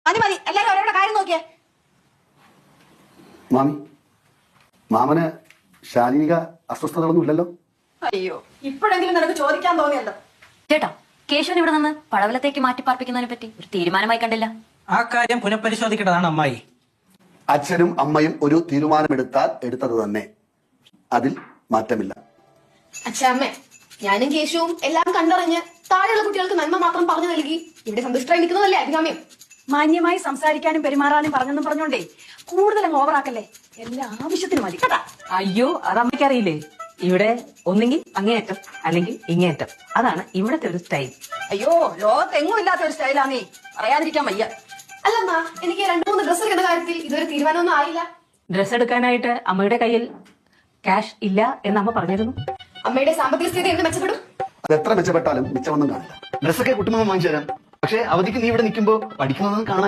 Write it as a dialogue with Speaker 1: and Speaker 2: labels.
Speaker 1: മതി മതി, എല്ലാരും അവരവരുടെ കാര്യം നോക്കിയേ.
Speaker 2: മാമി, മാമന് ശാരീരിക അസ്വസ്ഥതകളൊന്നും ഇല്ലല്ലോ?
Speaker 1: അയ്യോ, ഇപ്പോഴെങ്കിലും നിനക്ക് ചോദിക്കാൻ തോന്നിയല്ലോ.
Speaker 3: ചേട്ടാ, കേശവൻ ഇവിടെ നിന്ന് പടവലത്തേക്ക് മാറ്റിപ്പാർപ്പിക്കുന്നതിനെ പറ്റി ഒരു തീരുമാനമായി കണ്ടില്ല.
Speaker 4: ആ കാര്യം പുനഃപരിശോധിക്കേണ്ടതാണ് അമ്മായി.
Speaker 2: അച്ഛനും അമ്മയും ഒരു തീരുമാനമെടുത്താൽ എടുത്തത് തന്നെ, അതിൽ മാറ്റമില്ല.
Speaker 5: അച്ഛാമ്മേ, ഞാനും കേശുവും എല്ലാം കണ്ടറിഞ്ഞ് താഴെയുള്ള കുട്ടികൾക്ക് നന്മ മാത്രം പറഞ്ഞു നൽകി ഇവിടെ സന്തുഷ്ടരായി നിൽക്കുന്നതല്ലേ അഭികാമ്യം.
Speaker 1: മാന്യമായി സംസാരിക്കാനും പെരുമാറാനും പറഞ്ഞെന്നും പറഞ്ഞോണ്ടേ കൂടുതൽ അങ്ങ് ഓവറാക്കല്ലേ. എല്ലാ ആവശ്യത്തിനും മതി കേട്ടാ.
Speaker 6: അയ്യോ, അത് അമ്മയ്ക്കറിയില്ലേ? ഇവിടെ ഒന്നെങ്കിൽ അങ്ങേയറ്റം അല്ലെങ്കിൽ ഇങ്ങേയറ്റം. അതാണ് ഇവിടത്തെ ഒരു സ്റ്റൈൽ.
Speaker 1: അയ്യോ, ലോകത്തെങ്ങും ഇല്ലാത്ത ഒരു സ്റ്റൈലാന്നേ, പറയാതിരിക്കാൻ വയ്യ.
Speaker 5: അല്ലമ്മ, എനിക്ക് 2-3 ഡ്രസ്സ് എടുക്കുന്ന കാര്യത്തിൽ ഇതുവരെ തീരുമാനമൊന്നും ആയില്ല.
Speaker 6: ഡ്രസ് എടുക്കാനായിട്ട് അമ്മയുടെ കയ്യിൽ ക്യാഷ് ഇല്ല എന്ന് അമ്മ പറഞ്ഞിരുന്നു.
Speaker 5: അമ്മയുടെ സാമ്പത്തിക സ്ഥിതി എന്ന് മെച്ചപ്പെടും.
Speaker 2: അത് എത്ര മെച്ചപ്പെട്ടാലും മിച്ചമൊന്നും കാണില്ല.
Speaker 7: ഡ്രസ്സൊക്കെ കുട്ടുമാമ വാങ്ങിച്ചു തരാം. പക്ഷെ അവധിക്ക് നീ ഇവിടെ നിൽക്കുമ്പോ പഠിക്കുന്നതൊന്നും കാണാൻ